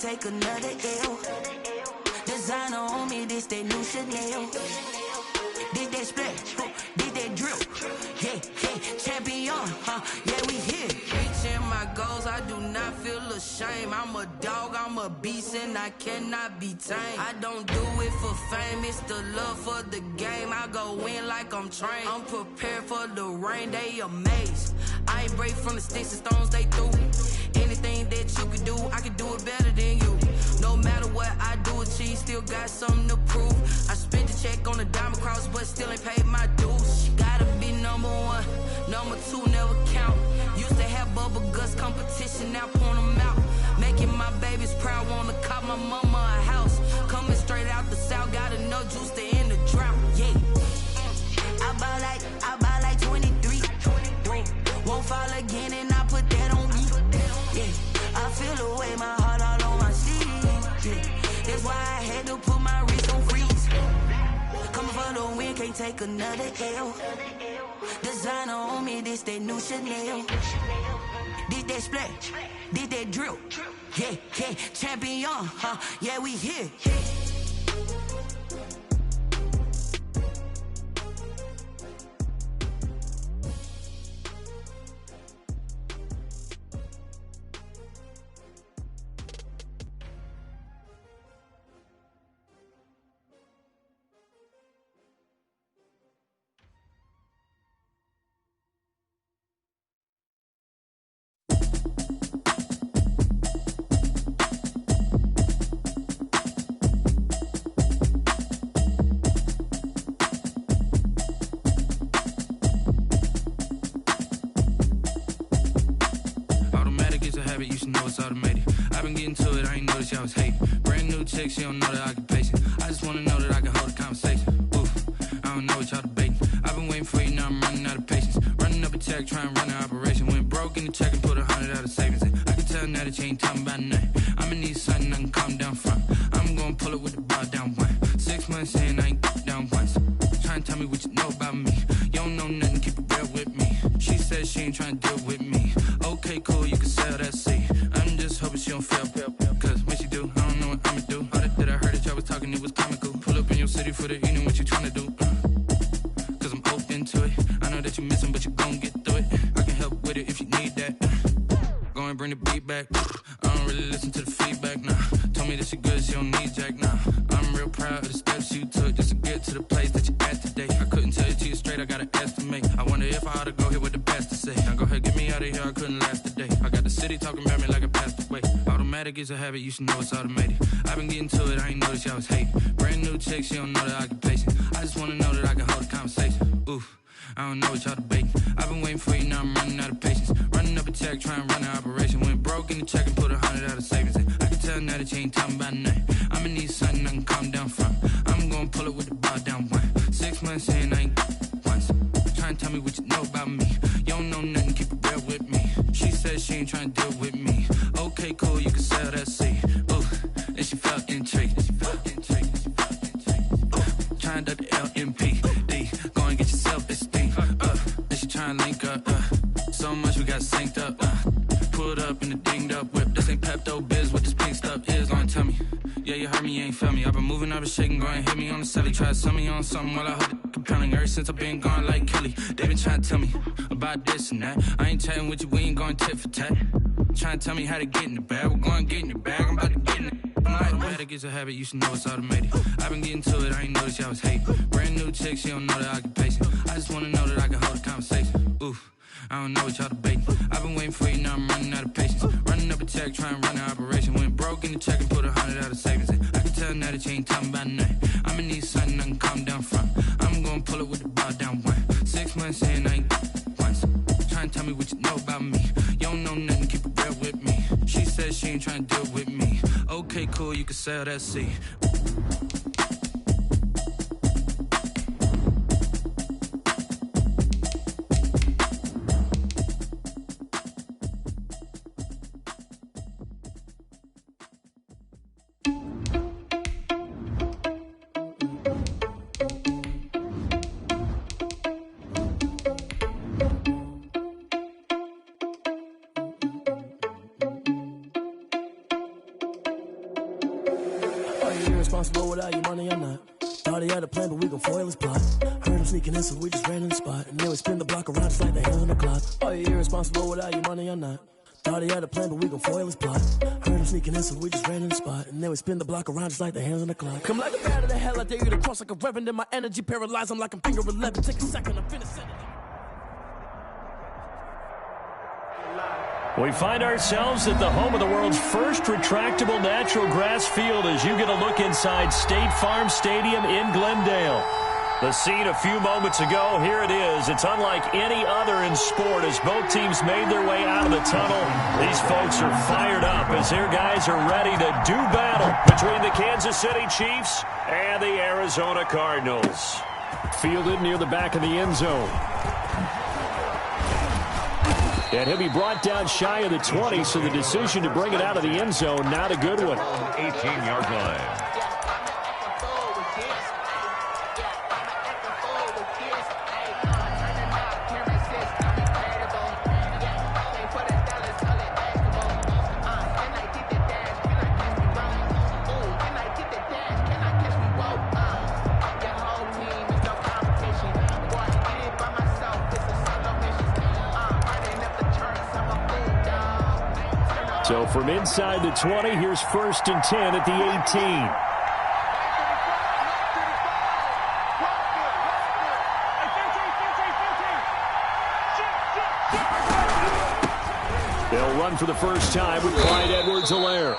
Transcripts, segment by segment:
take another L. Designer on me, this that new Chanel. This that splash, this that drip. Yeah, champion, yeah, we here. Reaching my goals, I do not feel ashamed. I'm a dog, I'm a beast, and I cannot be tamed. I don't do it for fame, it's the love for the game. I go in like I'm trained. I'm prepared for the rain, they amazed. I ain't break from the sticks and stones they threw. Anything that you can do, I can do it better than you. No matter what I do, achieve, still got something to prove. I spent the check on the diamond cross, but still ain't paid my dues. Gotta be number one, number two never count. Used to have bubble guts competition, now point them out. Making my babies proud, wanna cop my mama a house. Coming straight out the south, got enough juice to end the drought. Yeah, I buy like 23. Won't fall again, and I put that on me. Yeah, I feel the way, my heart all on my sleeve. Yeah, that's why I had to put my wrist on freeze. Coming for the win, can't take another L. Designer on me, this that new Chanel. This that splash, this that drip. Yeah, champion, yeah, we here. You should know it's automated. I've been getting to it, I ain't noticed y'all was hating. Brand new chick, she don't know the occupation. I just wanna know that I can hold a conversation. Oof, I don't know what y'all debating. I've been waiting for you, now I'm running out of patience. Running up a check, trying to run an operation. Went broke in the check and put 100 out of savings in. I can tell now that you ain't talking about nothing. I'ma need something I can calm down from. I'm gonna pull it with the bar down one. 6 months in, I ain't down once. Trying to tell me what you know about me. You don't know nothing, keep it real with me. She said she ain't trying to deal with me. Okay, cool, you can sell that seat. I'm just hoping she don't fail. Cause when she do, I don't know what I'ma do. All that I heard that y'all was talking, it was comical. Pull up in your city for the evening, what you tryna do? Cause I'm open to it. I know that you missing, but you gon' get through it. I can help with it if you need that. Go and bring the beat back. I don't really listen to the feedback, nah. Told me that she good, she don't need jack, nah. I'm real proud of the steps you took just to get to the place that you at today. I couldn't tell you to you straight, I gotta estimate. I wonder if I ought to go here with the best to say. Now go ahead, get me out of here, I couldn't last today. I got the city talking about me like I passed away. Automatic is a habit, you should know it's automated. I've been getting to it, I ain't noticed y'all was hating. Brand new chick, she don't know the occupation. I just wanna know that I can hold a conversation. Oof, I don't know what y'all debating. I've been waiting for you, now I'm running out of patience. Running up a check, trying to run an operation. Went broke in the check and put 100 out of savings in. I can tell now that you ain't talking about nothing. I'ma need something I can calm down from. I'm gonna pull it with the bar down one. 6 months in, I ain't once. Trying to tell me what you know about me. You don't know nothing, keep it real with me. She said she ain't trying to deal with me. Okay, cool, you can sell that seat. Ooh, and she felt intrigued. Trying to the LMPD. Go and get your self-esteem. And she trying to link up. So much we got synced up. Pulled up in the dinged up whip. This ain't Pepto-Biz, what this pink stuff is. Long tell me. Yeah, you heard me, you ain't felt me. I've been moving, I've been shaking, go and hit me on the celly. Try to sell me on something while I hold it compelling. Ever since I've been gone like Kelly, they been trying to tell me about this and that. I ain't chatting with you, we ain't going tit for tat. Trying to tell me how to get in the bag. We're going to get in the bag, I'm about to get in it. Automatic is a habit, you should know it's automated. I've been getting to it, I ain't noticed y'all was hating. Brand new chick, she don't know the occupation. I just wanna know that I can hold a conversation. Oof, I don't know what y'all debating. I've been waiting for you, now I'm running out of patience. Running up a check, trying to run an operation. Went broke in the check and put 100 out of savings in. I can tell now that you ain't talking about nothing. I'ma need something I can calm down from. I'm gonna pull it with the bar down one. 6 months in, I ain't once. Trying to tell me what you know about me. You don't know nothing, keep it real with me. She said she ain't trying to deal with me. Okay, cool, you can sell that seat. irresponsible without your money or not. Thought he had a plan, but we gon' foil his plot. Heard him sneaking in, so we just ran in the spot. And then we spin the block around just like the hands on the clock. Are you irresponsible without your money or not? Thought he had a plan, but we gon' foil his plot. Heard him sneaking in, so we just ran in the spot. And then we spin the block around just like the hands on the clock. Come like a bat of the hell, I dare you to cross like a reverend. And my energy paralyzed, I'm like I'm finger 11. Take a second, I'm finna send it. We find ourselves at the home of the world's first retractable natural grass field as you get a look inside State Farm Stadium in Glendale. The scene a few moments ago, here it is. It's unlike any other in sport as both teams made their way out of the tunnel. These folks are fired up as their guys are ready to do battle between the Kansas City Chiefs and the Arizona Cardinals. Fielded near the back of the end zone. And he'll be brought down shy of the 20, so the decision to bring it out of the end zone, not a good one. 18-yard line. So from inside the 20, here's 1st and 10 at the 18. They'll run for the first time with Clyde Edwards-Helaire.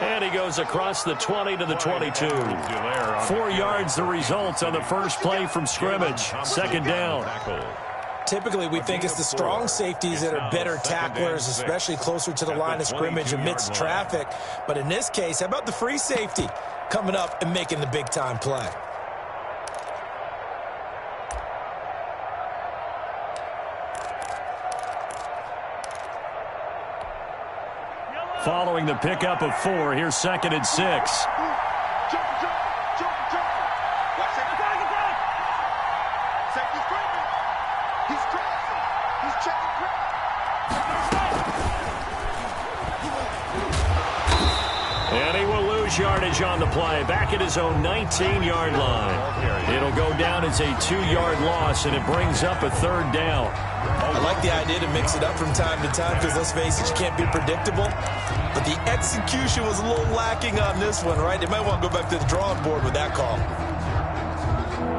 And he goes across the 20 to the 22. 4 yards the result on the first play from scrimmage. Second down. Typically, we think it's the strong safeties that are better tacklers, especially closer to the line of scrimmage amidst traffic. But in this case, how about the free safety coming up and making the big-time play? Following the pickup of 4, here's 2nd and 6. And he will lose yardage on the play, back at his own 19-yard line. It'll go down as a 2-yard loss, and it brings up a 3rd down. I like the idea to mix it up from time to time because, let's face it, you can't be predictable. But the execution was a little lacking on this one, right? They might want to go back to the drawing board with that call.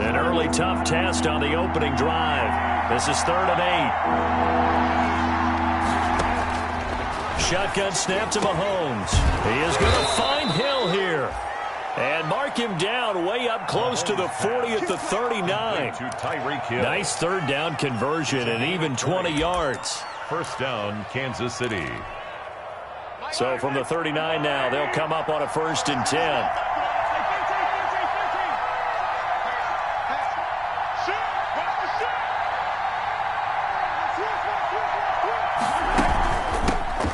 An early tough test on the opening drive. This is 3rd and 8. Shotgun snap to Mahomes. He is going to find Hill here. And mark him down way up close to the 40 at the 39. Nice 3rd down conversion and even 20 yards. First down, Kansas City. So from the 39 now, they'll come up on a 1st and 10.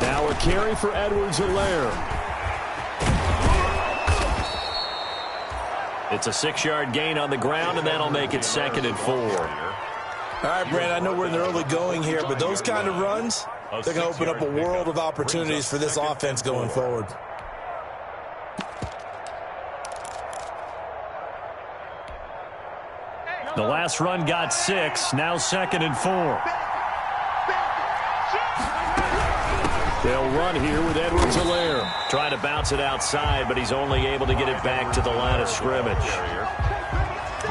Now a carry for Edwards-Helaire. It's a 6-yard gain on the ground, and that'll make it 2nd and 4. All right, Brand, I know we're in the early going here, but those kind of runs, they're going to open up a world of opportunities for this offense going forward. The last run got 6, now 2nd and 4. They'll run here with Edwards-Helaire. Trying to bounce it outside, but he's only able to get it back to the line of scrimmage.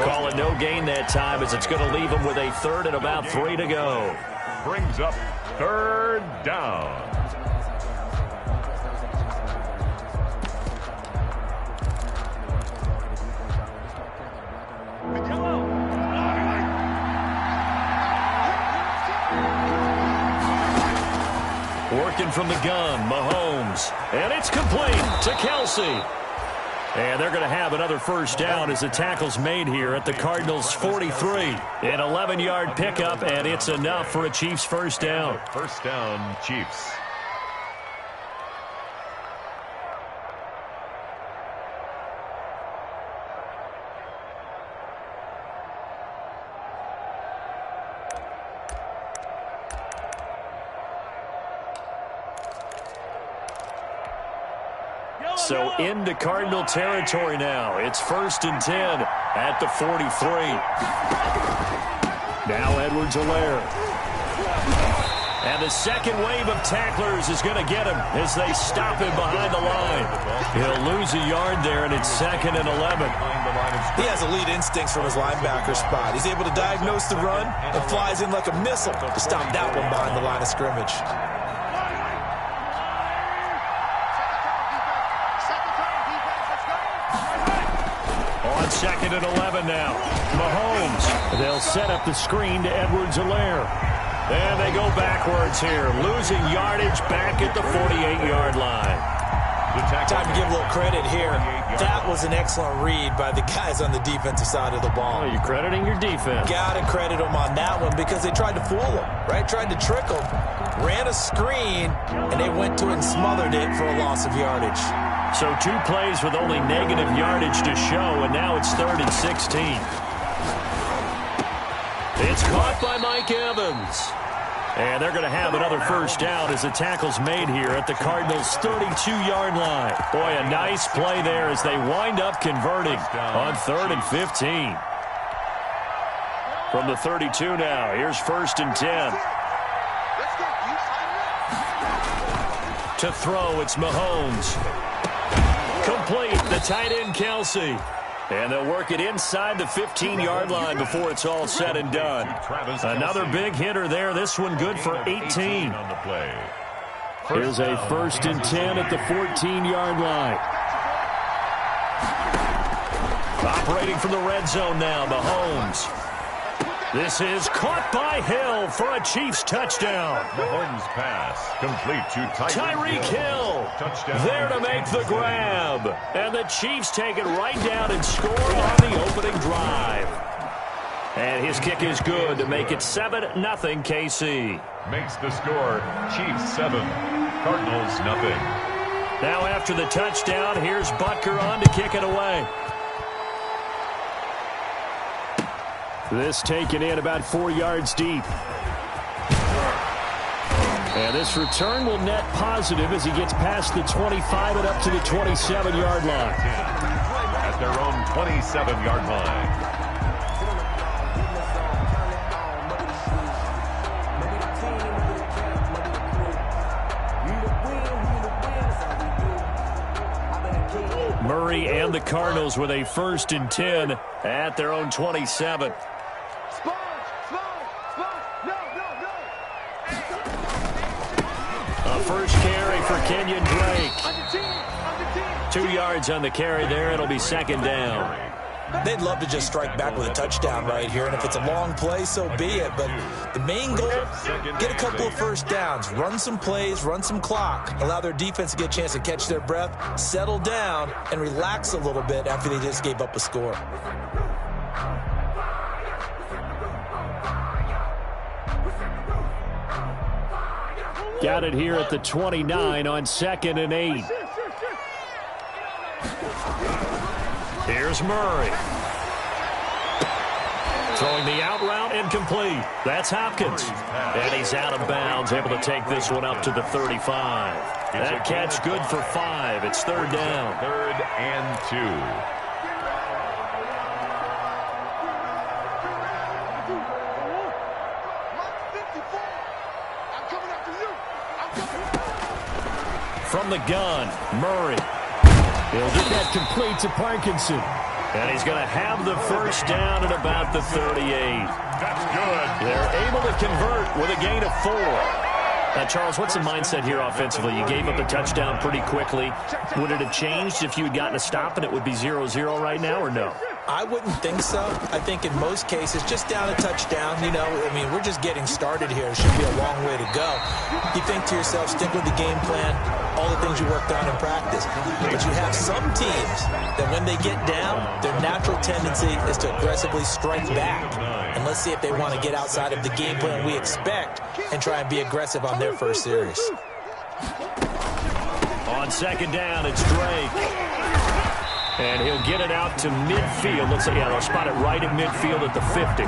Call it no gain that time as it's going to leave him with a 3rd and about 3 to go. Brings up 3rd down. Working from the gun, Mahomes. And it's complete to Kelsey. And they're going to have another first down as the tackle's made here at the Cardinals' 43. An 11-yard pickup, and it's enough for a Chiefs first down. First down, Chiefs. So into Cardinal territory now. It's 1st and 10 at the 43. Now Edwards-Helaire. And the second wave of tacklers is going to get him as they stop him behind the line. He'll lose a yard there, and it's 2nd and 11. He has elite instincts from his linebacker spot. He's able to diagnose the run and flies in like a missile to stop that one behind the line of scrimmage. On 2nd and 11 now. Mahomes. They'll set up the screen to Edwards-Helaire. And they go backwards here, losing yardage back at the 48-yard line. Time to give a little credit here. That was an excellent read by the guys on the defensive side of the ball. Oh, you're crediting your defense. Got to credit them on that one because they tried to fool them, right? Tried to trick them, ran a screen, and they went to it and smothered it for a loss of yardage. So 2 plays with only negative yardage to show, and now it's 3rd and 16. It's caught by Mike Evans. And they're going to have another first down as the tackle's made here at the Cardinals' 32-yard line. Boy, a nice play there as they wind up converting on 3rd and 15. From the 32 now, here's 1st and 10. To throw, it's Mahomes. Complete, the tight end, Kelsey. And they'll work it inside the 15-yard line before it's all said and done. Another big hitter there. This one good for 18. Here's a 1st and 10 at the 14-yard line. Operating from the red zone now, Mahomes. This is caught by Hill for a Chiefs touchdown. Mahomes pass complete to Tyreek Hill there to make the grab. And the Chiefs take it right down and score on the opening drive. And his kick is good to make it 7-0 KC. Makes the score Chiefs 7, Cardinals nothing. Now after the touchdown, here's Butker on to kick it away. This taken in about 4 yards deep. And this return will net positive as he gets past the 25 and up to the 27-yard line. At their own 27-yard line. Murray and the Cardinals with a 1st and 10 at their own 27. A first carry for Kenyon Drake. 2 yards on the carry there. It'll be 2nd down. They'd love to just strike back with a touchdown right here, and if it's a long play, so be it. But the main goal, get a couple of first downs, run some plays, run some clock, allow their defense to get a chance to catch their breath, settle down, and relax a little bit after they just gave up a score. Got it here at the 29 on 2nd and 8. Here's Murray. Throwing the out route incomplete. That's Hopkins. And he's out of bounds, able to take this one up to the 35. That catch good for 5. It's 3rd down. 3rd and 2. From the gun, Murray. He'll get that complete to Parkinson. And he's going to have the first down at about the 38. That's good. They're able to convert with a gain of 4. Charles, what's the mindset here offensively? You gave up a touchdown pretty quickly. Would it have changed if you had gotten a stop and it would be 0-0 right now, or no? I wouldn't think so. I think in most cases, just down a touchdown, you know, I mean, we're just getting started here. It should be a long way to go. You think to yourself, stick with the game plan, all the things you worked on in practice. But you have some teams that when they get down, their natural tendency is to aggressively strike back. And let's see if they want to get outside of the game plan we expect and try and be aggressive on their first series. On 2nd down, it's Drake. And he'll get it out to midfield. Let's say, yeah, they'll spot it right at midfield at the 50.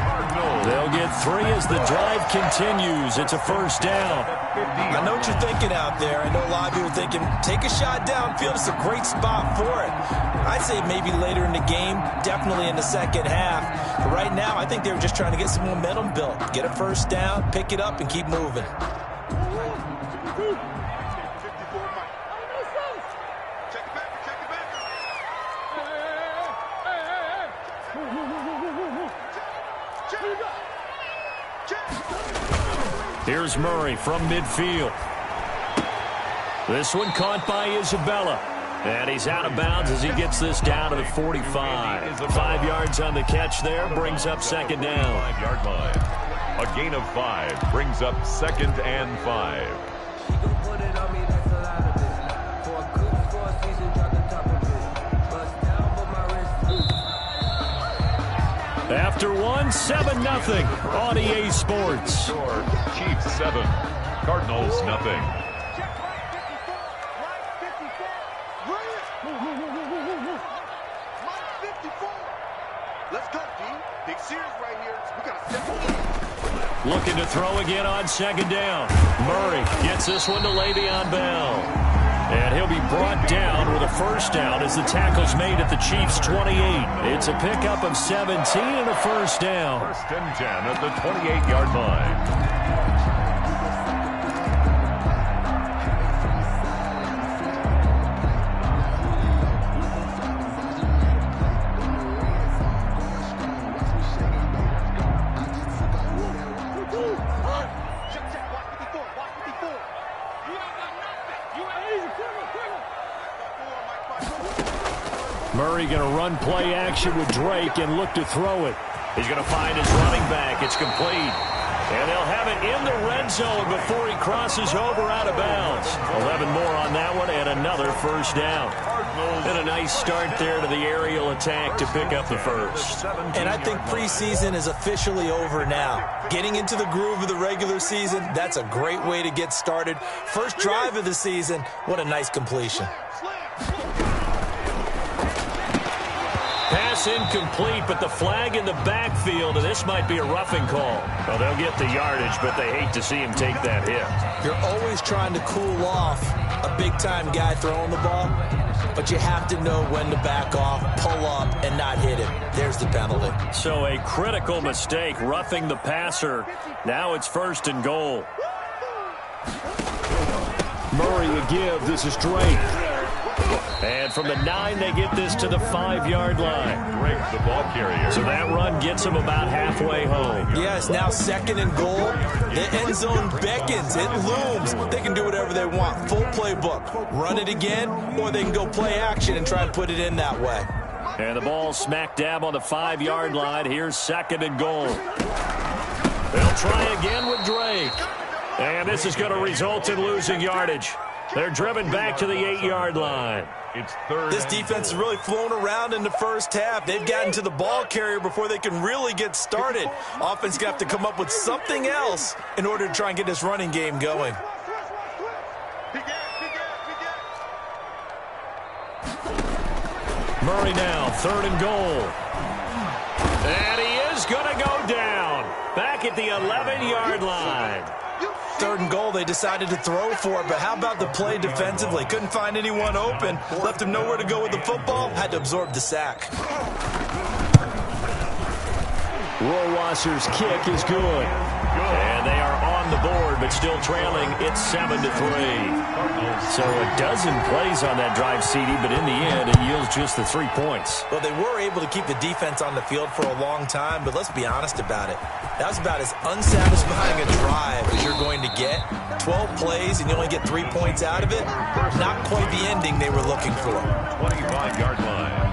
They'll get 3 as the drive continues. It's a first down. I know what you're thinking out there. I know a lot of you are thinking, take a shot downfield. It's a great spot for it. I'd say maybe later in the game, definitely in the second half. But right now, I think they were just trying to get some momentum built. Get a first down, pick it up, and keep moving. Here's Murray from midfield. This one caught by Isabella. And he's out of bounds as he gets this down to the 45. 5 yards on the catch there, brings up second down. 5-yard line. A gain of 5 brings up 2nd and 5. After one, 7-0 on EA Sports. Chiefs 7, Cardinals nothing. Let's go, D. Big series right here. We got to step. Looking to throw again on second down. Murray gets this one to Le'Veon Bell. And he'll be brought down with a first down as the tackle's made at the Chiefs' 28. It's a pickup of 17 and a first down. 1st and 10 at the 28-yard line. Murray going to run play action with Drake and look to throw it. He's going to find his running back. It's complete. And they'll have it in the red zone before he crosses over out of bounds. 11 more on that one and another first down. And a nice start there to the aerial attack to pick up the first. And I think preseason is officially over now. Getting into the groove of the regular season, that's a great way to get started. First drive of the season, what a nice completion. Pass incomplete, but the flag in the backfield, and this might be a roughing call. Well, they'll get the yardage, but they hate to see him take that hit. You're always trying to cool off a big-time guy throwing the ball, but you have to know when to back off, pull up, and not hit him. There's the penalty. So a critical mistake, roughing the passer. Now it's 1st and goal. Murray to give. This is Drake. And from the 9, they get this to the 5-yard line. Drake, the ball carrier. So that run gets them about halfway home. Yeah, it's now 2nd and goal. The end zone beckons. It looms. They can do whatever they want. Full playbook. Run it again, or they can go play action and try and put it in that way. And the ball smack dab on the 5-yard line. Here's 2nd and goal. They'll try again with Drake. And this is going to result in losing yardage. They're driven back to the 8-yard line. It's 3rd. This defense has really flown around in the first half. They've gotten to the ball carrier before they can really get started. Offense got to come up with something else in order to try and get this running game going. Murray now, 3rd and goal. And he is going to go down. Back at the 11-yard line. 3rd and goal, they decided to throw for it, but how about the play defensively? Couldn't find anyone open, left him nowhere to go with the football, had to absorb the sack. Rohrwasser's kick is good. And they are on the board, but still trailing. It's 7-3. So a dozen plays on that drive, CD, but in the end, it yields just the 3 points. Well, they were able to keep the defense on the field for a long time, but let's be honest about it. That was about as unsatisfying a drive as you're going to get. 12 plays, and you only get 3 points out of it. Not quite the ending they were looking for. 25-yard line.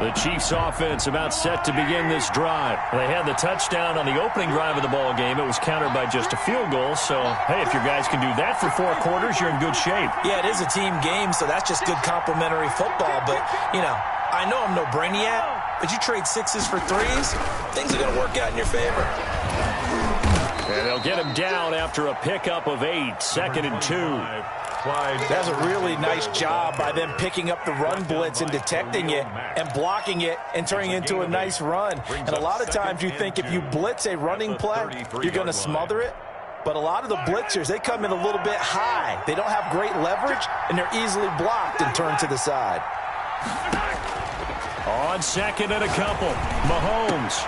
The Chiefs offense about set to begin this drive. They had the touchdown on the opening drive of the ball game. It was countered by just a field goal. So, hey, if your guys can do that for 4 quarters, you're in good shape. Yeah, it is a team game, so that's just good complimentary football. But, you know, I know I'm no brainiac, but you trade 6s for 3s, things are going to work out in your favor. And they'll get him down after a pickup of 8, 2nd and 2. That's a really nice job by them picking up the run blitz and detecting it and blocking it and turning it into a nice run. And a lot of times you think if you blitz a running play, you're going to smother it. But a lot of the blitzers, they come in a little bit high. They don't have great leverage, and they're easily blocked and turned to the side. On 2nd and a couple, Mahomes.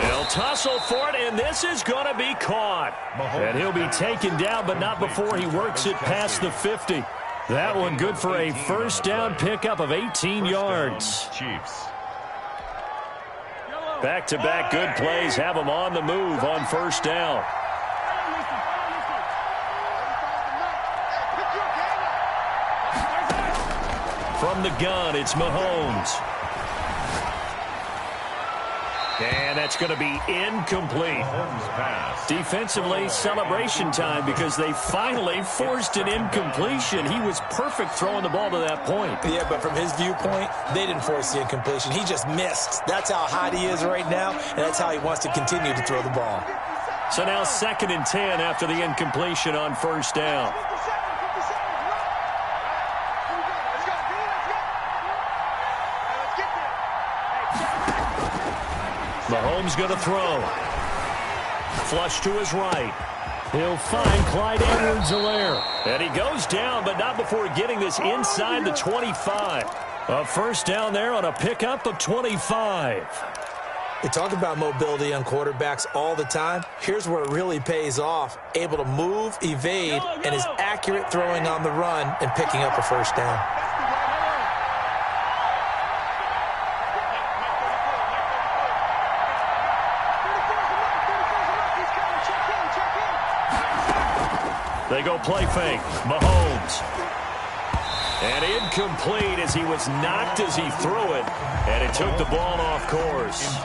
They'll tussle for it, and this is going to be caught. And he'll be taken down, but not before he works it past the 50. That one good for a first down pickup of 18 yards. Back-to-back good plays have him on the move on first down. From the gun, it's Mahomes. And that's going to be incomplete. Defensively, celebration time because they finally forced an incompletion. He was perfect throwing the ball to that point. Yeah, but from his viewpoint, they didn't force the incompletion. He just missed. That's how hot he is right now, and that's how he wants to continue to throw the ball. So now 2nd and 10 after the incompletion on first down. Mahomes going to throw. Flush to his right. He'll find Clyde Edwards-Helaire. And he goes down, but not before getting this inside the 25. A first down there on a pickup of 25. They talk about mobility on quarterbacks all the time. Here's where it really pays off. Able to move, evade, and is accurate throwing on the run and picking up a first down. They go play fake. Mahomes. And incomplete as he was knocked as he threw it. And it took the ball off course.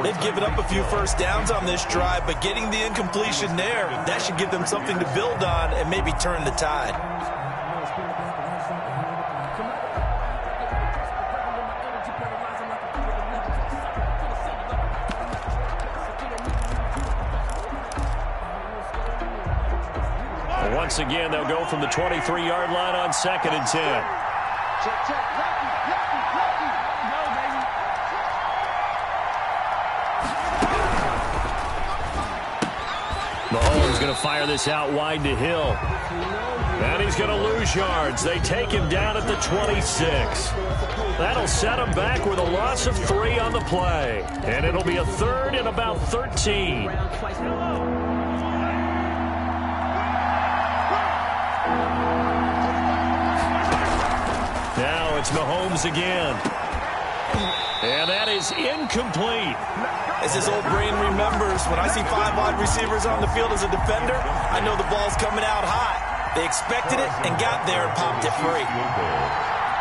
They've given up a few first downs on this drive, but getting the incompletion there, that should give them something to build on and maybe turn the tide. Once again, they'll go from the 23-yard line on 2nd and 10. Mahomes going to fire this out wide to Hill. And he's going to lose yards. They take him down at the 26. That'll set him back with a loss of 3 on the play. And it'll be a 3rd and about 13. Now it's Mahomes again. And that is incomplete. As his old brain remembers, when I see 5 wide receivers on the field as a defender, I know the ball's coming out hot. They expected it and got there and popped it free.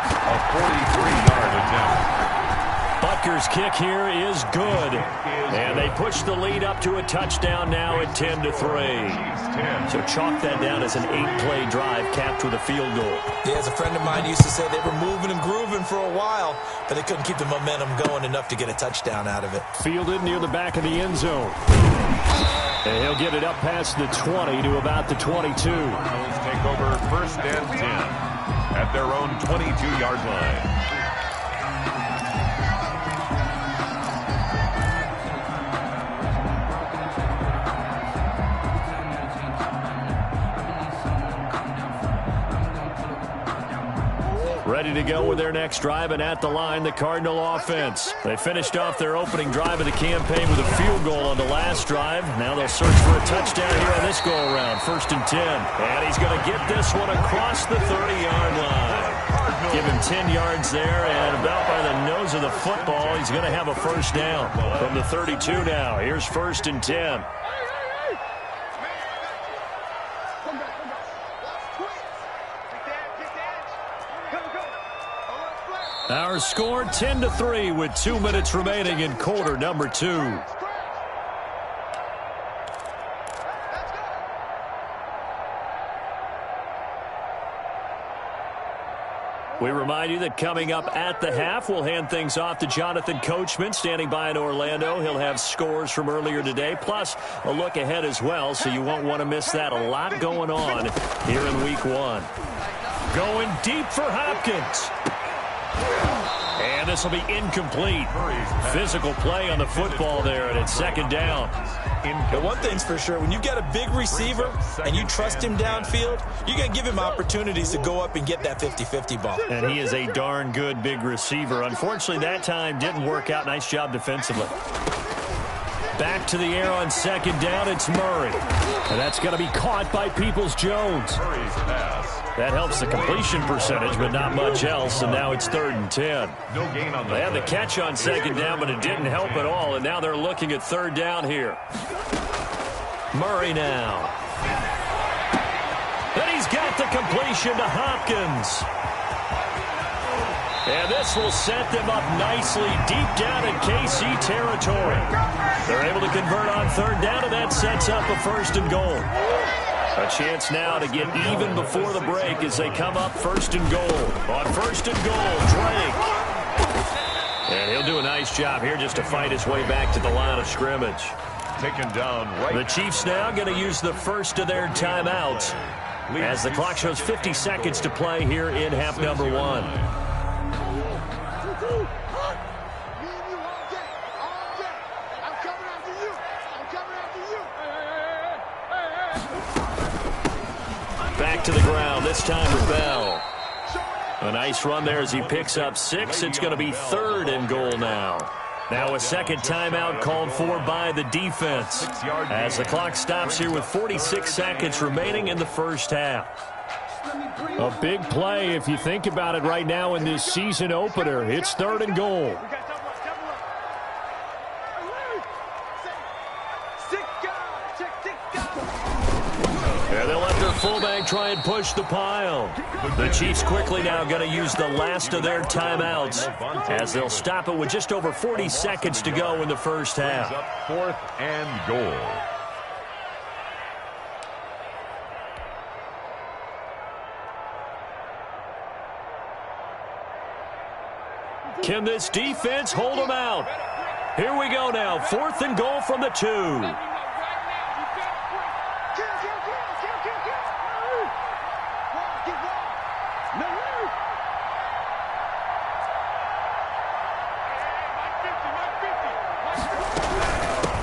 A 43-yard attempt. Butker's kick here is good. And they push the lead up to a touchdown now at 10-3. So chalk that down as an 8-play drive capped with a field goal. Yeah, as a friend of mine used to say, they were moving and grooving for a while, but they couldn't keep the momentum going enough to get a touchdown out of it. Fielded near the back of the end zone. And he'll get it up past the 20 to about the 22. Cardinals take over 1st and 10 at their own 22-yard line. Ready to go with their next drive, and at the line, the Cardinal offense. They finished off their opening drive of the campaign with a field goal on the last drive. Now they'll search for a touchdown here on this go-around, 1st and 10. And he's going to get this one across the 30-yard line. Give him 10 yards there, and about by the nose of the football, he's going to have a first down. From the 32 now, here's 1st and 10. Our score 10-3 with 2 minutes remaining in quarter number 2. We remind you that coming up at the half, we'll hand things off to Jonathan Coachman, standing by in Orlando. He'll have scores from earlier today, plus a look ahead as well, so you won't want to miss that. A lot going on here in Week 1. Going deep for Hopkins. And this will be incomplete. Physical play on the football there, and it's second down. But one thing's for sure, when you get a big receiver and you trust him downfield, you're going to give him opportunities to go up and get that 50-50 ball. And he is a darn good big receiver. Unfortunately, that time didn't work out. Nice job defensively. Back to the air on second down, it's Murray. And that's going to be caught by Peoples-Jones. That helps the completion percentage, but not much else, and now it's 3rd and 10. They had the catch on second down, but it didn't help at all, and now they're looking at 3rd down here. Murray now. And he's got the completion to Hopkins. And this will set them up nicely deep down in KC territory. They're able to convert on 3rd down, and that sets up a 1st and goal. A chance now to get even before the break as they come up 1st and goal. On 1st and goal, Drake. And he'll do a nice job here just to fight his way back to the line of scrimmage. Taken down right. The Chiefs now going to use the first of their timeouts as the clock shows 50 seconds to play here in half number 1. Back to the ground, this time with Bell. A nice run there as he picks up 6. It's going to be 3rd and goal now. Now a second timeout called for by the defense as the clock stops here with 46 seconds remaining in the first half. A big play if you think about it right now in this season opener. It's 3rd and goal. And they'll let their fullback try and push the pile. The Chiefs quickly now going to use the last of their timeouts as they'll stop it with just over 40 seconds to go in the first half. 4th and goal. Can this defense hold them out? Here we go now. 4th and goal from the 2.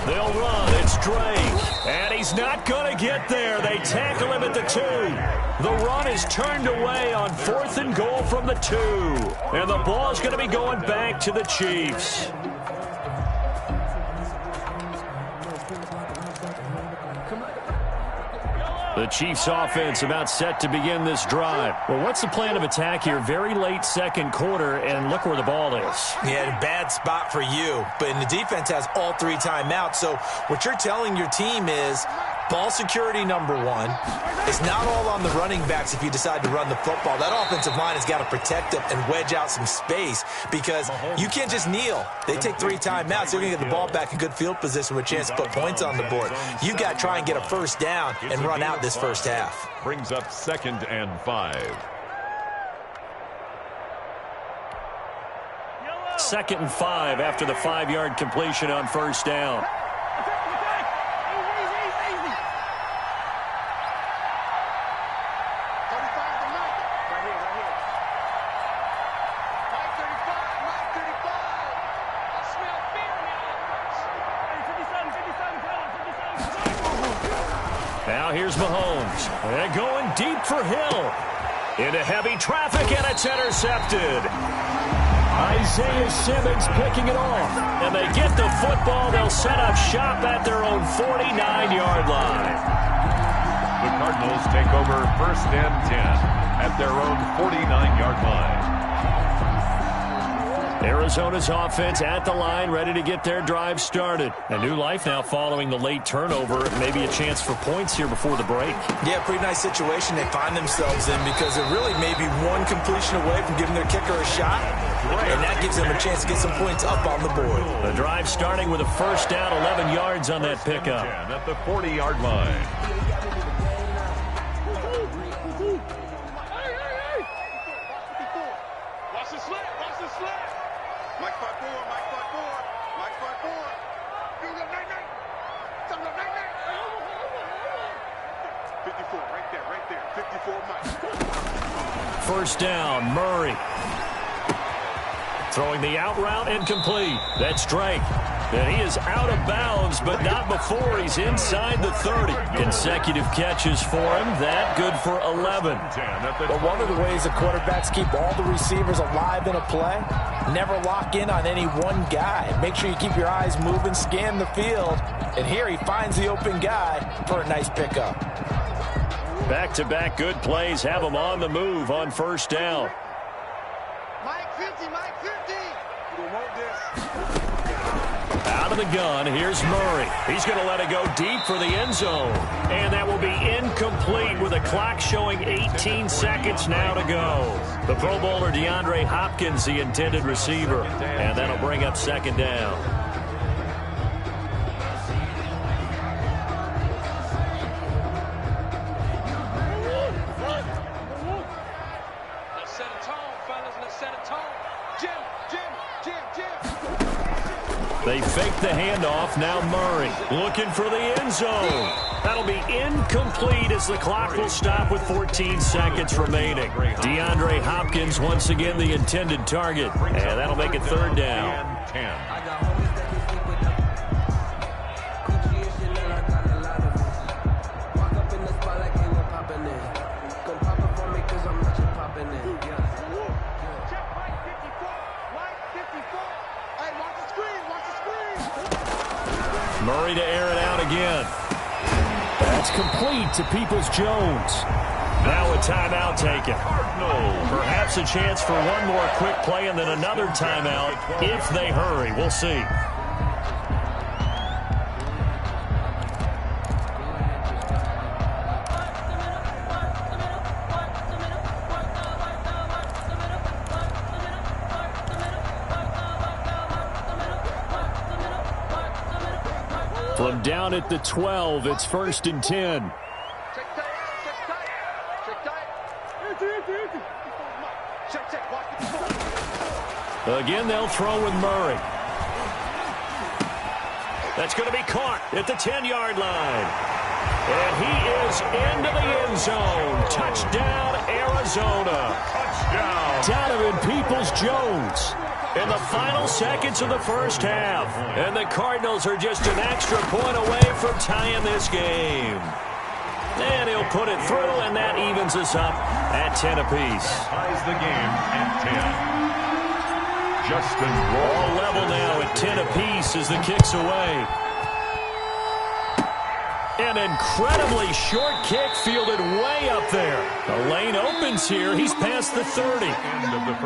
They'll run. It's Drake. And he's not going to get there. They tackle him at the 2. The run is turned away on 4th and goal from the 2. And the ball is going to be going back to the Chiefs. The Chiefs offense about set to begin this drive. Well, what's the plan of attack here? Very late 2nd quarter, and look where the ball is. Yeah, a bad spot for you. But the defense has all 3 timeouts. So what you're telling your team is ball security number 1. It's not all on the running backs if you decide to run the football. That offensive line has got to protect them and wedge out some space because you can't just kneel. They take 3 timeouts. They're going to get the ball back in good field position with a chance to put points on the board. You got to try and get a 1st down and run out this first half. Brings up 2nd and 5. 2nd and 5 after the 5-yard completion on 1st down. Now here's Mahomes. And going deep for Hill. Into heavy traffic, and it's intercepted. Isaiah Simmons picking it off. And they get the football. They'll set up shop at their own 49-yard line. The Cardinals take over 1st and 10 at their own 49-yard line. Arizona's offense at the line, ready to get their drive started. A new life now following the late turnover. Maybe a chance for points here before the break. Yeah, pretty nice situation they find themselves in because they're really maybe one completion away from giving their kicker a shot. And that gives them a chance to get some points up on the board. The drive starting with a 1st down, 11 yards on that pickup. At the 40-yard line. right there. 54 miles. First down, Murray. Throwing the out route incomplete. That's Drake. And he is out of bounds, but not before he's inside the 30. Consecutive catches for him. That good for 11. But one of the ways the quarterbacks keep all the receivers alive in a play, never lock in on any one guy. Make sure you keep your eyes moving, scan the field. And here he finds the open guy for a nice pickup. Back-to-back good plays have him on the move on first down. Mike 50, Mike 50. You don't want this. Out of the gun, here's Murray. He's going to let it go deep for the end zone. And that will be incomplete with a clock showing 18 seconds now to go. The Pro Bowler DeAndre Hopkins, the intended receiver. And that'll bring up second down. Let's set a tone, fellas. Let's set a tone. Jim. They fake the handoff. Now Murray looking for the end zone. That'll be incomplete as the clock will stop with 14 seconds remaining. DeAndre Hopkins once again the intended target. And that'll make it third down. Murray to air it out again. That's complete to Peoples-Jones. Now a timeout taken. Perhaps a chance for one more quick play and then another timeout if they hurry. We'll see. From down at the 12, it's 1st and 10. Again, they'll throw with Murray. That's going to be caught at the 10-yard line. And he is into the end zone. Touchdown, Arizona. Touchdown. Donovan Peoples-Jones. In the final seconds of the first half. And the Cardinals are just an extra point away from tying this game. And he'll put it through, and that evens us up at 10 apiece. Ties the game at 10. Justin Roll. All level now at 10 apiece as the kick's away. An incredibly short kick fielded way up there. The lane opens here. He's past the 30.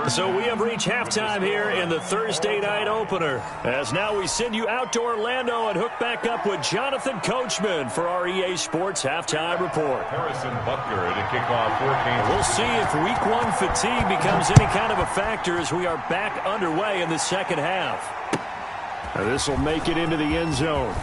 So we have reached halftime here in the Thursday night opener. As now we send you out to Orlando and hook back up with Jonathan Coachman for our EA Sports Halftime Report. Harrison Butker to kick off 14. We'll see if Week 1 fatigue becomes any kind of a factor as we are back underway in the second half. This will make it into the end zone.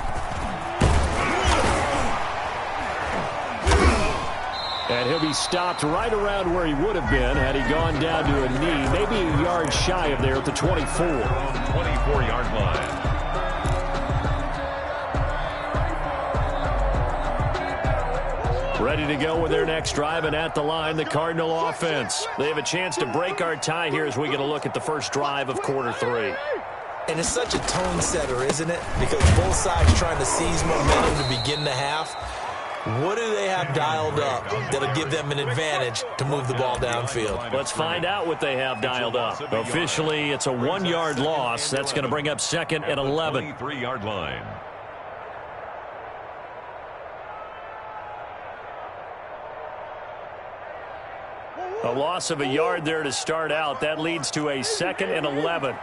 And he'll be stopped right around where he would have been had he gone down to a knee, maybe a yard shy of there at the 24. 24-yard line. Ready to go with their next drive, and at the line, the Cardinal offense. They have a chance to break our tie here as we get a look at the first drive of quarter 3. And it's such a tone setter, isn't it? Because both sides trying to seize momentum to begin the half. What do they have dialed up that'll give them an advantage to move the ball downfield? Let's find out what they have dialed up. Officially, it's a 1-yard loss. That's going to bring up second and 11. 23-yard line. A loss of a yard there to start out. That leads to a second and 11.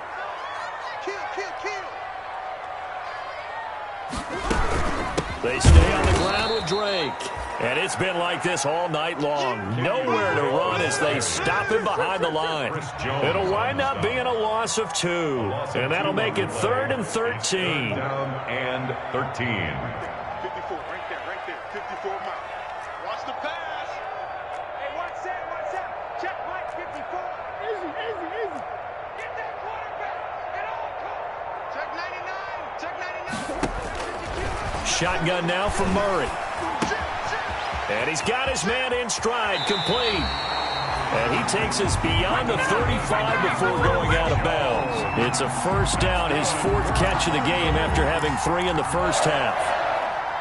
They stay on the ground with Drake. And it's been like this all night long. Nowhere to run as they stop him behind the line. It'll wind up being a loss of 2. And that'll make it 3rd and 13. Down and 13. 54, right there. 54 miles. Watch the pass. Hey, watch that. Check Mike 54. Easy. Get that quarterback. Get on. Check 99. Shotgun now from Murray. And he's got his man in stride, complete. And he takes us beyond the 35 before going out of bounds. It's a first down, his 4th catch of the game after having 3 in the first half.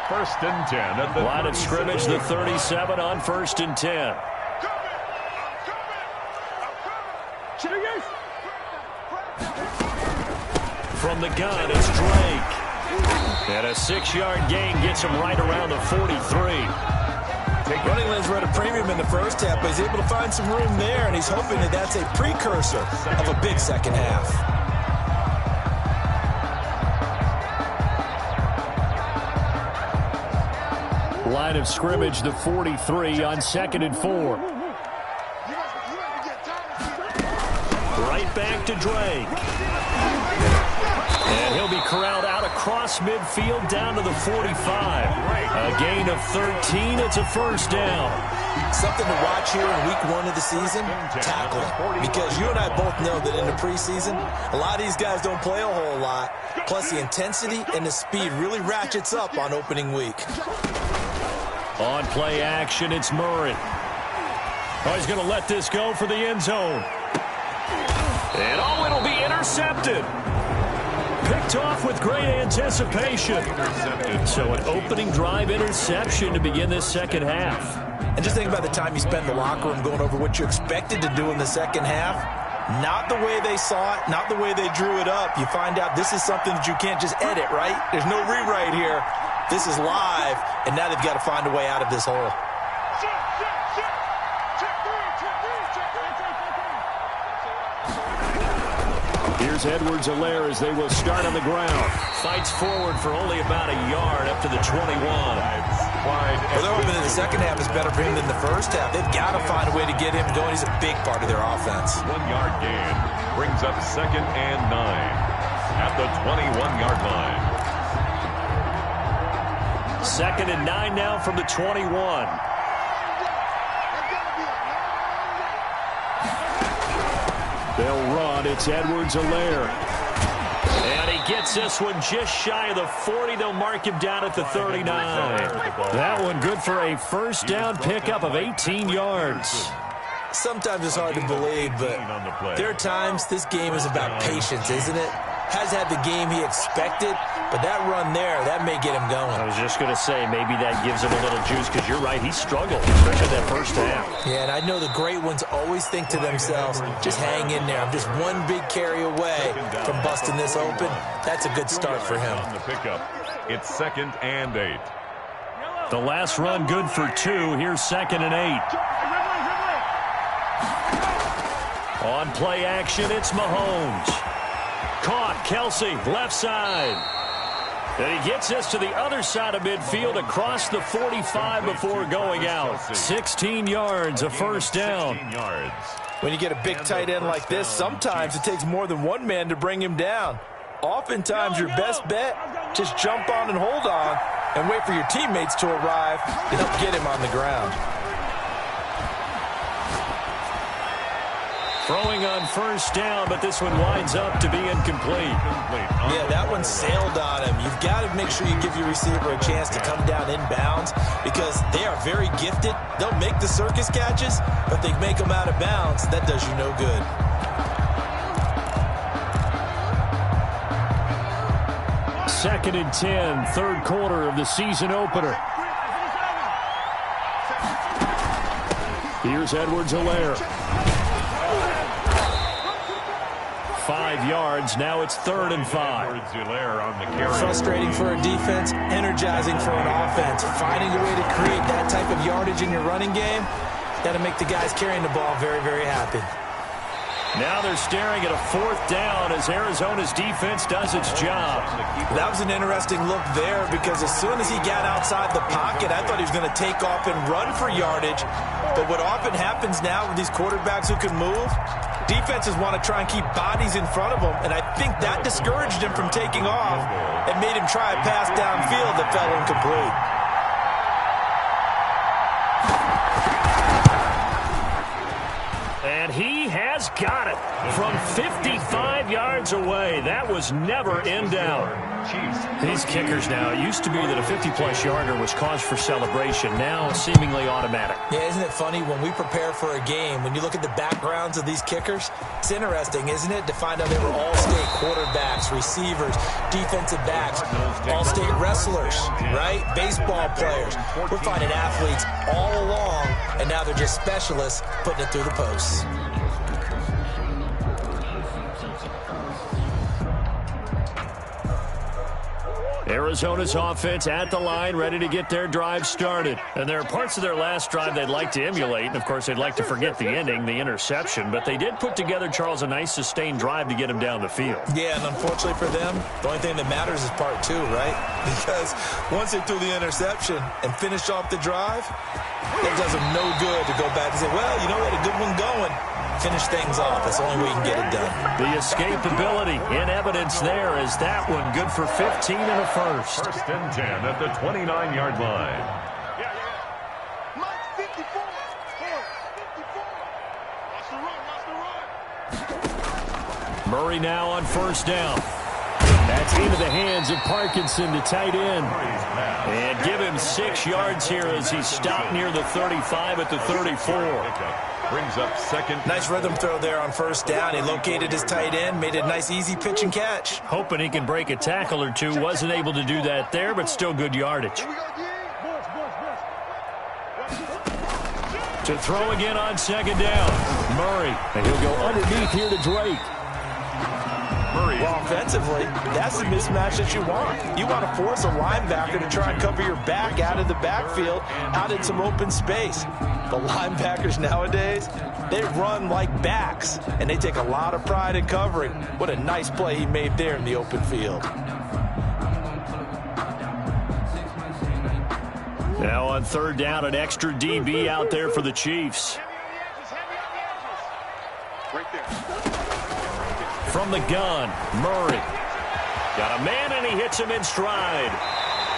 1st and 10 at the line of scrimmage, the 37 on 1st and 10. From the gun, it's Drake. And a 6-yard gain gets him right around the 43. Running lanes were at a premium in the first half, but he's able to find some room there, and he's hoping that that's a precursor of a big second half. Line of scrimmage, the 43 on 2nd and 4. Right back to Drake. And he'll be corralled out across midfield down to the 45. A gain of 13. It's a first down. Something to watch here in week 1 of the season, tackling. Because you and I both know that in the preseason, a lot of these guys don't play a whole lot. Plus the intensity and the speed really ratchets up on opening week. On play action, it's Murray. Oh, he's going to let this go for the end zone. And oh, it'll be intercepted. Picked off with great anticipation. So an opening drive interception to begin this second half. And just think about the time you spend in the locker room going over what you expected to do in the second half. Not the way they saw it, not the way they drew it up. You find out this is something that you can't just edit, right? There's no rewrite here. This is live, and now they've got to find a way out of this hole. Here's Edwards-Helaire as they will start on the ground. Fights forward for only about a yard up to the 21. Well, they're hoping that the second half is better for him than the first half. They've got to find a way to get him going. He's a big part of their offense. 1-yard gain brings up 2nd and 9 at the 21-yard line. 2nd and 9 now from the 21. They'll run. It's Edwards-Helaire. And he gets this one just shy of the 40. They'll mark him down at the 39. That one good for a first down pickup of 18 yards. Sometimes it's hard to believe, but there are times this game is about patience, isn't it? Has had the game he expected, but that run there, that may get him going. I was just going to say, maybe that gives him a little juice, because you're right, he struggled, especially that first half. Yeah, and I know the great ones always think to themselves, just hang in there. I'm just one big carry away from busting this open. That's a good start for him. The pickup. It's 2nd and 8. The last run good for 2. Here's 2nd and 8. On play action, it's Mahomes. Caught, Kelsey, left side. And he gets this to the other side of midfield across the 45 before going out. 16 yards, a first down. When you get a big tight end like this, sometimes it takes more than one man to bring him down. Oftentimes, your best bet, just jump on and hold on and wait for your teammates to arrive to help get him on the ground. Throwing on first down, but this one winds up to be incomplete. Yeah, that one sailed on him. You've got to make sure you give your receiver a chance to come down inbounds because they are very gifted. They'll make the circus catches, but they make them out of bounds. That does you no good. Second and 10, third quarter of the season opener. Here's Edwards-Helaire. 5 yards. Now it's 3rd and 5. Frustrating for a defense, energizing for an offense. Finding a way to create that type of yardage in your running game, got to make the guys carrying the ball very, very happy. Now they're staring at a 4th down as Arizona's defense does its job. That was an interesting look there because as soon as he got outside the pocket, I thought he was going to take off and run for yardage. But what often happens now with these quarterbacks who can move, defenses want to try and keep bodies in front of them, and I think that discouraged him from taking off and made him try a pass downfield that fell incomplete. And he has got it from 55 yards away. That was never in doubt. These kickers now, it used to be that a 50-plus yarder was cause for celebration. Now, seemingly automatic. Yeah, isn't it funny when we prepare for a game, when you look at the backgrounds of these kickers, it's interesting, isn't it, to find out they were all-state quarterbacks, receivers, defensive backs, all-state wrestlers, right? Baseball players. We're finding athletes all along, and now they're just specialists putting it through the posts. Arizona's offense at the line, ready to get their drive started. And there are parts of their last drive they'd like to emulate. And, of course, they'd like to forget the ending, the interception. But they did put together, Charles, a nice sustained drive to get him down the field. Yeah, and unfortunately for them, the only thing that matters is part two, right? Because once they threw the interception and finished off the drive, it does them no good to go back and say, well, you know, we had a good one going. Finish things off. That's the only way you can get it done. The escapability in evidence there is that one good for 15 and a first. First and 10 at the 29-yard line. Mike, 54. 54. Watch the run. Murray now on first down. That's into the hands of Parkinson to tight end. And give him 6 yards here as he's stopped near the 35 at the 34. Brings up second. Nice rhythm throw there on first down. He located his tight end, made it a nice easy pitch and catch. Hoping he can break a tackle or two. Wasn't able to do that there, but still good yardage. To throw again on second down. Murray. And he'll go underneath here to Drake. Well, offensively, that's the mismatch that you want. You want to force a linebacker to try and cover your back out of the backfield, out in some open space. The linebackers nowadays, they run like backs, and they take a lot of pride in covering. What a nice play he made there in the open field. Now on third down, an extra DB out there for the Chiefs. Right there. From the gun, Murray. Got a man, and he hits him in stride.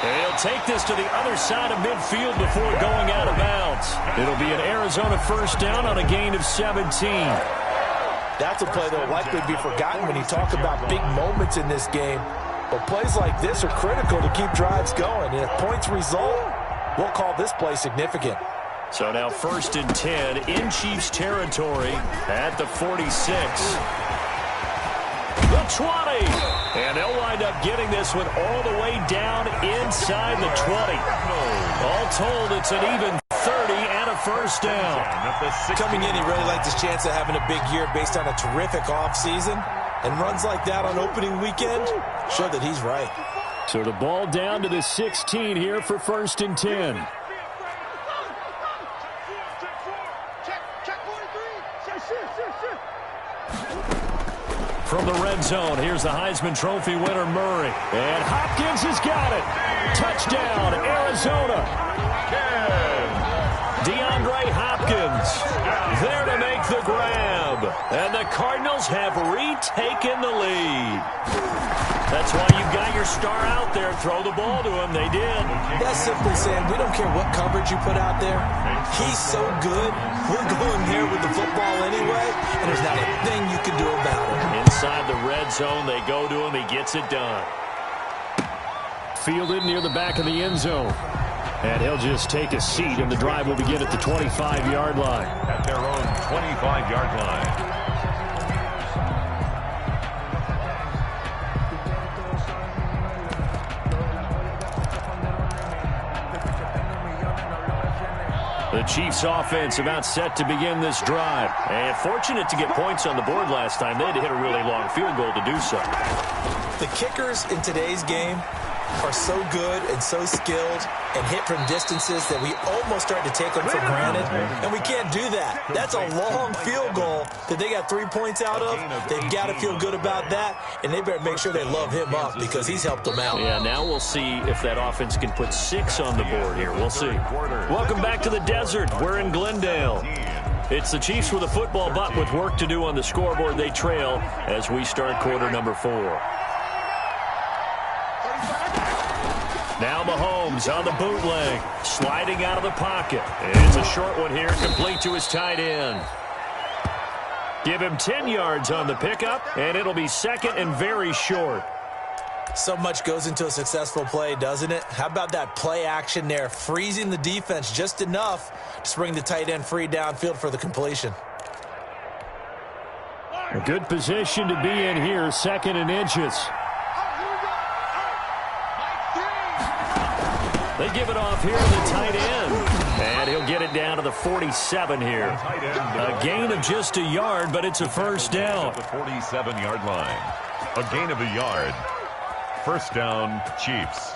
And he'll take this to the other side of midfield before going out of bounds. It'll be an Arizona first down on a gain of 17. That's a play that will likely be forgotten when you talk about big moments in this game. But plays like this are critical to keep drives going. And if points result, we'll call this play significant. So now first and 10 in Chiefs territory at the 46. The 20. And they'll wind up getting this one all the way down inside the 20. All told, it's an even 30 and a first down. Coming in, he really liked his chance of having a big year based on a terrific offseason. And runs like that on opening weekend show that he's right. So the ball down to the 16 here for first and 10. From the red zone, here's the Heisman Trophy winner, Murray. And Hopkins has got it. Touchdown, Arizona. DeAndre Hopkins there to make the grab. And the Cardinals have retaken the lead. That's why you've got your star out there. Throw the ball to him. They did. That's simply saying we don't care what coverage you put out there. He's so good. We're going there with the football anyway, and there's not a thing you can do about it. Inside the red zone, they go to him. He gets it done. Fielded near the back of the end zone. And he'll just take a seat, and the drive will begin at the 25-yard line. At their own 25-yard line. The Chiefs offense about set to begin this drive. And fortunate to get points on the board last time. They had to hit a really long field goal to do so. The kickers in today's game are so good and so skilled and hit from distances that we almost start to take them for granted. And we can't do that. That's a long field goal that they got 3 points out of. They've got to feel good about that. And they better make sure they love him up because he's helped them out. Yeah, now we'll see if that offense can put 6 on the board here. We'll see. Welcome back to the desert. We're in Glendale. It's the Chiefs with a football, but with work to do on the scoreboard. They trail as we start quarter number 4. Now Mahomes on the bootleg, sliding out of the pocket. It's a short one here, complete to his tight end. Give him 10 yards on the pickup, and it'll be second and very short. So much goes into a successful play, doesn't it? How about that play action there, freezing the defense just enough to bring the tight end free downfield for the completion. A good position to be in here, 2nd and inches. They give it off here to the tight end. And he'll get it down to the 47 here. A gain of just a yard, but it's a first down. The 47-yard line. A gain of a yard. First down, Chiefs.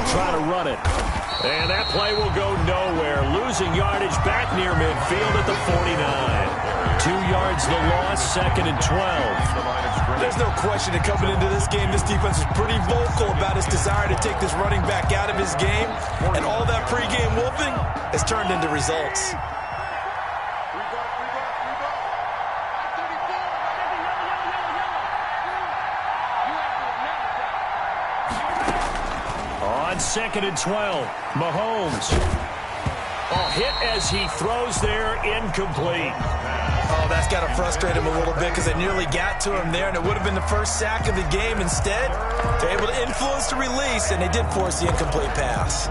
Try to run it. And that play will go nowhere. Losing yardage back near midfield at the 49. 2 yards the loss, 2nd and 12. There's no question that coming into this game, this defense is pretty vocal about its desire to take this running back out of his game. And all that pregame whooping has turned into results. On 2nd and 12, Mahomes. Hit as he throws there, incomplete. Oh, that's got to frustrate him a little bit because they nearly got to him there, and it would have been the first sack of the game. Instead, they're able to influence the release, and they did force the incomplete pass.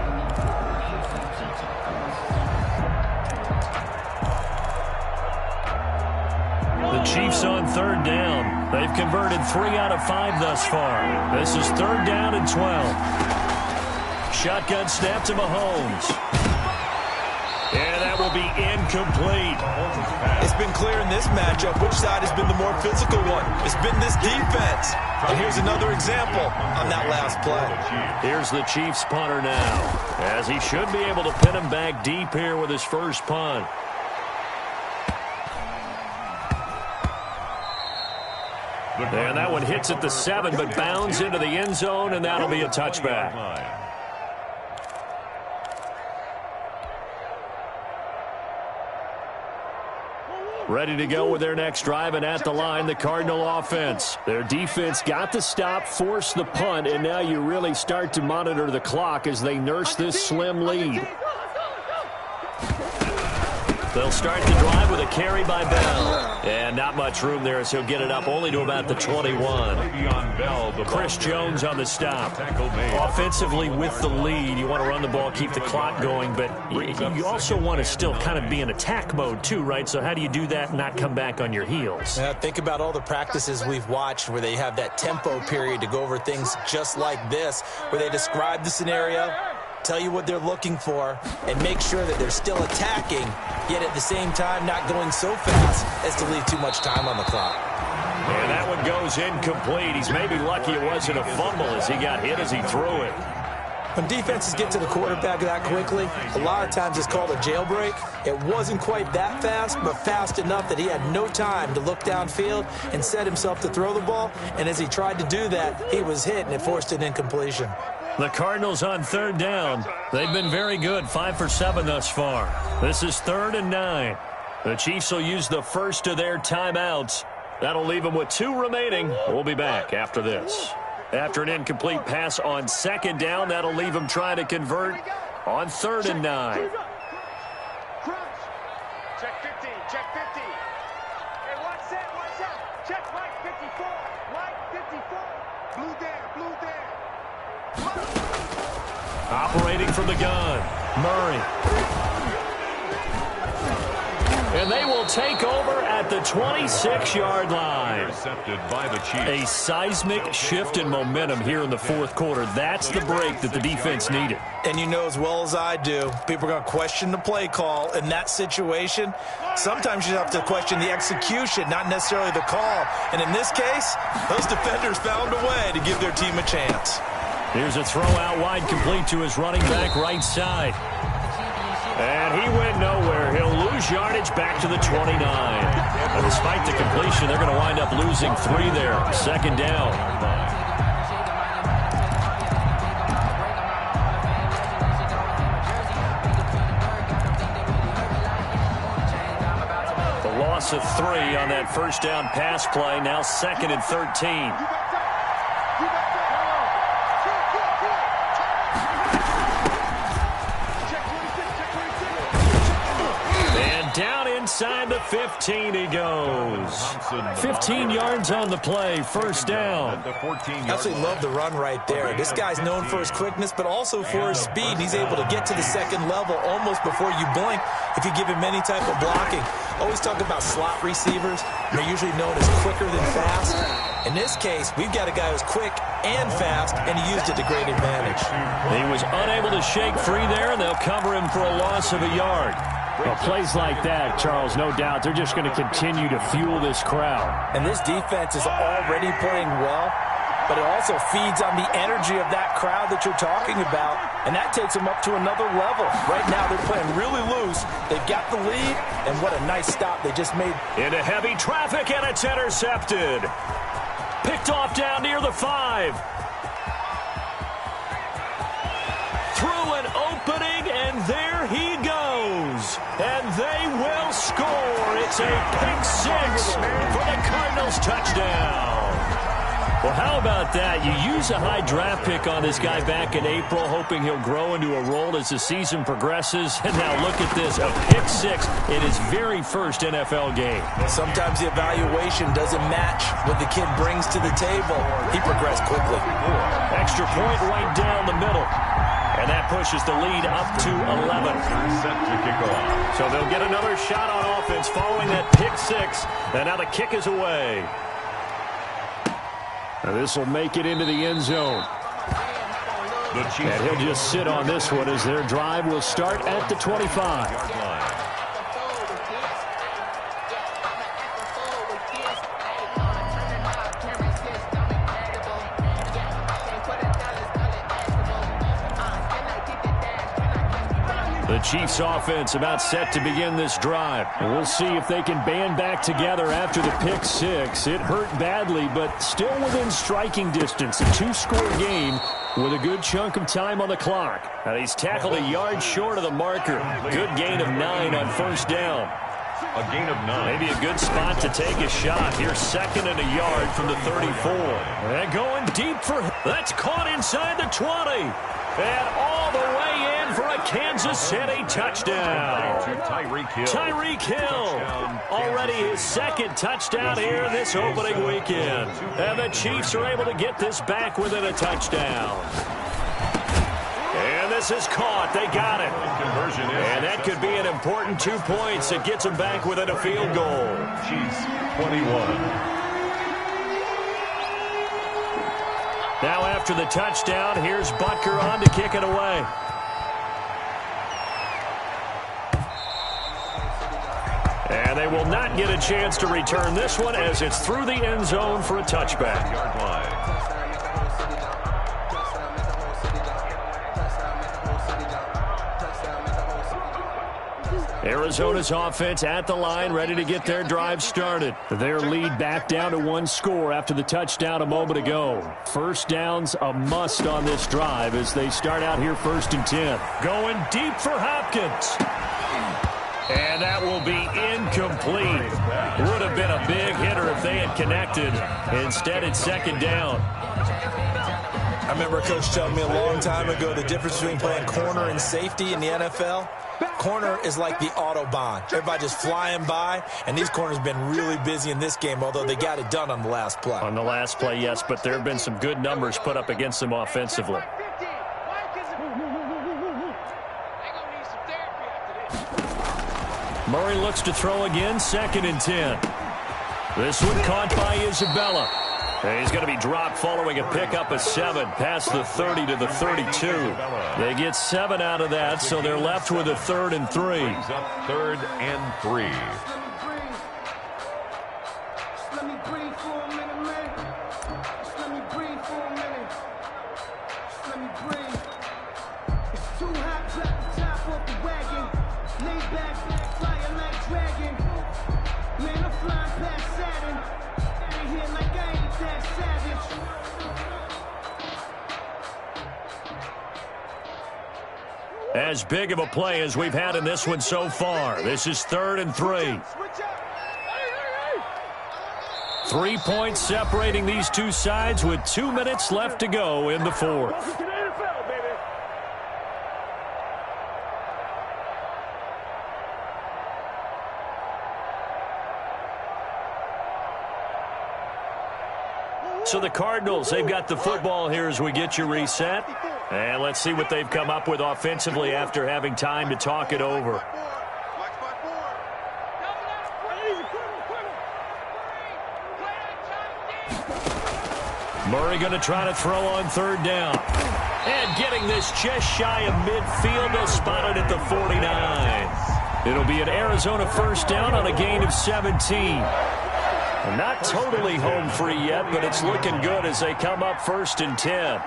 The Chiefs on 3rd down. They've converted 3 out of 5 thus far. This is 3rd down and 12. Shotgun snap to Mahomes. And that will be incomplete. It's been clear in this matchup which side has been the more physical one. It's been this defense. And here's another example on that last play. Here's the Chiefs punter now, as he should be able to pin him back deep here with his first punt. And that one hits at the 7, but bounds into the end zone, and that'll be a touchback. Ready to go with their next drive, and at the line, the Cardinal offense. Their defense got the stop, forced the punt, and now you really start to monitor the clock as they nurse this slim lead. They'll start the drive with a carry by Bell. And not much room there, as he'll get it up only to about the 21. Chris Jones on the stop. Offensively with the lead, you want to run the ball, keep the clock going, but you also want to still kind of be in attack mode too, right? So how do you do that and not come back on your heels? Think about all the practices we've watched where they have that tempo period to go over things just like this, where they describe the scenario, tell you what they're looking for, and make sure that they're still attacking, yet at the same time not going so fast as to leave too much time on the clock. And that one goes incomplete. He's maybe lucky it wasn't a fumble as he got hit as he threw it. When defenses get to the quarterback that quickly, a lot of times it's called a jailbreak. It wasn't quite that fast, but fast enough that he had no time to look downfield and set himself to throw the ball. And as he tried to do that, he was hit, and it forced an incompletion. The Cardinals on 3rd down. They've been very good, 5 for 7 thus far. This is 3rd and 9. The Chiefs will use the first of their timeouts. That'll leave them with 2 remaining. We'll be back after this. After an incomplete pass on 2nd down, that'll leave them trying to convert on 3rd and 9. Check 50, check 50. Hey, what's that? Check right 54, right 54. Blue down. Operating from the gun, Murray. And they will take over at the 26-yard line. Intercepted by the Chiefs. A seismic shift in momentum here in the 4th quarter. That's the break that the defense needed. And you know as well as I do, people are going to question the play call in that situation. Sometimes you have to question the execution, not necessarily the call. And in this case, those defenders found a way to give their team a chance. Here's a throw out wide, complete to his running back right side. And he went nowhere. He'll lose yardage back to the 29. And despite the completion, they're going to wind up losing 3 there. 2nd down. loss of 3 on that first down pass play. Now 2nd and 13. Down inside the 15 he goes. 15 yards on the play, first down. Absolutely love the run right there. This guy's known for his quickness, but also for his speed. And he's able to get to the second level almost before you blink if you give him any type of blocking. Always talk about slot receivers. They're usually known as quicker than fast. In this case, we've got a guy who's quick and fast, and he used it to great advantage. He was unable to shake free there, and they'll cover him for a loss of a yard. Well, plays like that, Charles, no doubt, they're just going to continue to fuel this crowd. And this defense is already playing well, but it also feeds on the energy of that crowd that you're talking about, and that takes them up to another level. Right now, they're playing really loose. They've got the lead, and what a nice stop they just made. Into heavy traffic, and it's intercepted. Picked off down near the 5. Through an opening, and there he goes. And they will score. It's a pick 6 for the Cardinals touchdown. Well, how about that? You use a high draft pick on this guy back in April, hoping he'll grow into a role as the season progresses. And now look at this, a pick 6 in his very first NFL game. Sometimes the evaluation doesn't match what the kid brings to the table. He progressed quickly. Extra point right down the middle. And that pushes the lead up to 11. Set to kick off. So they'll get another shot on offense following that pick 6. And now the kick is away. Now this will make it into the end zone. And he'll just sit on this one as their drive will start at the 25. The Chiefs offense about set to begin this drive. And we'll see if they can band back together after the pick 6. It hurt badly, but still within striking distance. A 2-score game with a good chunk of time on the clock. Now he's tackled a yard short of the marker. Good gain of 9 on first down. A gain of 9. Maybe a good spot to take a shot. Here's 2nd and a yard from the 34. And going deep for... That's caught inside the 20. And all the way in for a Kansas City touchdown. Tyreek Hill. Already his 2nd touchdown here this opening weekend. And the Chiefs are able to get this back within a touchdown. And this is caught. They got it. And that could be an important 2 points. It gets them back within a field goal. Chiefs 21. Now after the touchdown, here's Butker on to kick it away. And they will not get a chance to return this one as it's through the end zone for a touchback. Yard line. Arizona's offense at the line, ready to get their drive started. Their lead back down to 1 score after the touchdown a moment ago. First down's a must on this drive as they start out here 1st and 10. Going deep for Hopkins. And that will be incomplete. Would have been a big hitter if they had connected. Instead, it's 2nd down. I remember a coach telling me a long time ago the difference between playing corner and safety in the NFL. Corner is like the Autobahn. Everybody just flying by, and these corners have been really busy in this game, although they got it done on the last play. On the last play, yes, but there have been some good numbers put up against them offensively. Murray looks to throw again, 2nd and 10. This one caught by Isabella. And he's going to be dropped following a pickup of 7 past the 30 to the 32. They get 7 out of that, so they're left with a 3rd and 3. Up 3rd and 3. Let me breathe for a minute, man. Let me breathe for a minute. Let me breathe. It's too hot, drop the top off the wagon. Lay back, fire like dragon. Man, I'm flying past Saturn. They here like I ain't that savage. As big of a play as we've had in this one so far. This is 3rd and 3. 3 points separating these two sides with 2 minutes left to go in the fourth. So the Cardinals, they've got the football here as we get you reset. And let's see what they've come up with offensively after having time to talk it over. Murray going to try to throw on third down. And getting this just shy of midfield, they'll spot it at the 49. It'll be an Arizona first down on a gain of 17. Not totally home free yet, but it's looking good as they come up 1st and 10.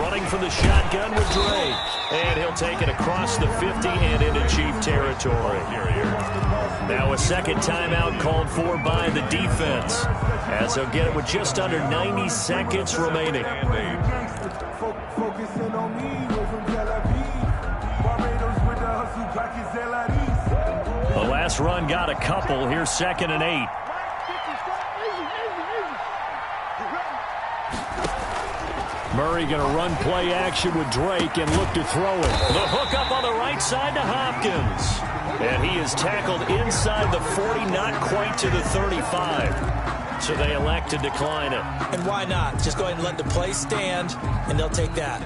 Running from the shotgun with Dre. And he'll take it across the 50 and into Chief territory. Now a second timeout called for by the defense, as they'll get it with just under 90 seconds remaining. Focusing on me, way from Tel Aviv. Barbados with the hustle, black is The last run got a couple. Here's 2nd and 8. Murray going to run play action with Drake and look to throw it. The hook up on the right side to Hopkins. And he is tackled inside the 40, not quite to the 35. So they elect to decline it. And why not? Just go ahead and let the play stand, and they'll take that.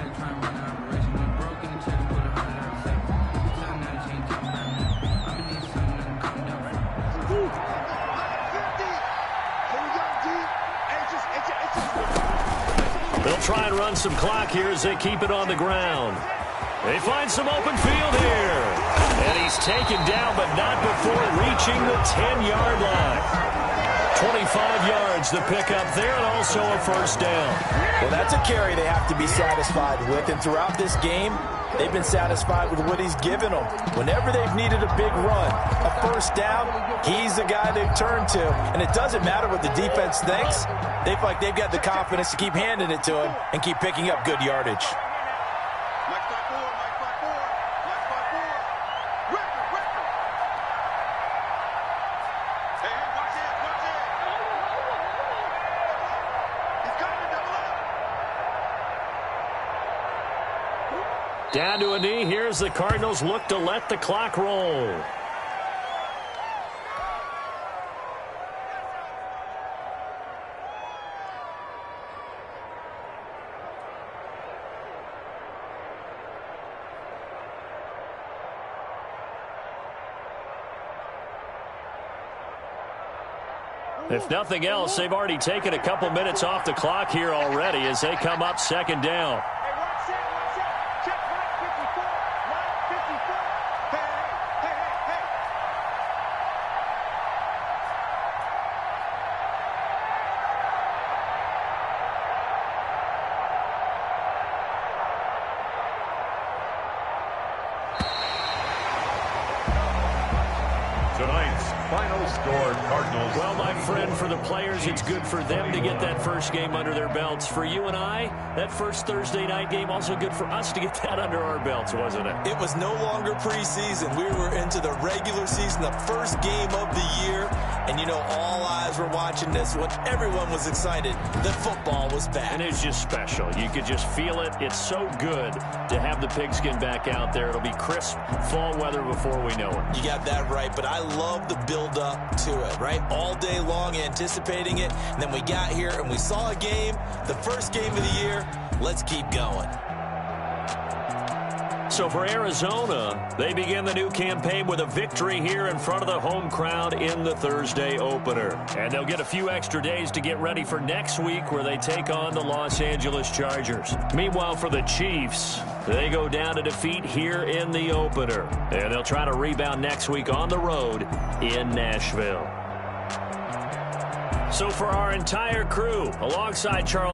They'll try and run some clock here as they keep it on the ground. They find some open field here. And he's taken down, but not before reaching the 10-yard line. 25 yards the pickup there, and also a first down. Well, that's a carry they have to be satisfied with. And throughout this game, they've been satisfied with what he's given them. Whenever they've needed a big run, a first down, he's the guy they've turned to. And it doesn't matter what the defense thinks. They feel like they've got the confidence to keep handing it to him and keep picking up good yardage. Down to a knee. Here's the Cardinals look to let the clock roll. If nothing else, they've already taken a couple minutes off the clock here already as they come up 2nd down. Tonight's final score, Cardinals. Well, my friend, for the players, it's good for them to get that first game under their belts. For you and I, that first Thursday night game, also good for us to get that under our belts, wasn't it? It was no longer preseason. We were into the regular season, the first game of the year. And, you know, all eyes were watching this one. Everyone was excited that football was back. And it's just special. You could just feel it. It's so good to have the pigskin back out there. It'll be crisp fall weather before we know it. You got that right, but I love the build-up to it, right? All day long anticipating it, and then we got here and we saw a game, the first game of the year. Let's keep going. So for Arizona, they begin the new campaign with a victory here in front of the home crowd in the Thursday opener. And they'll get a few extra days to get ready for next week where they take on the Los Angeles Chargers. Meanwhile, for the Chiefs, they go down to defeat here in the opener. And they'll try to rebound next week on the road in Nashville. So for our entire crew, alongside Charles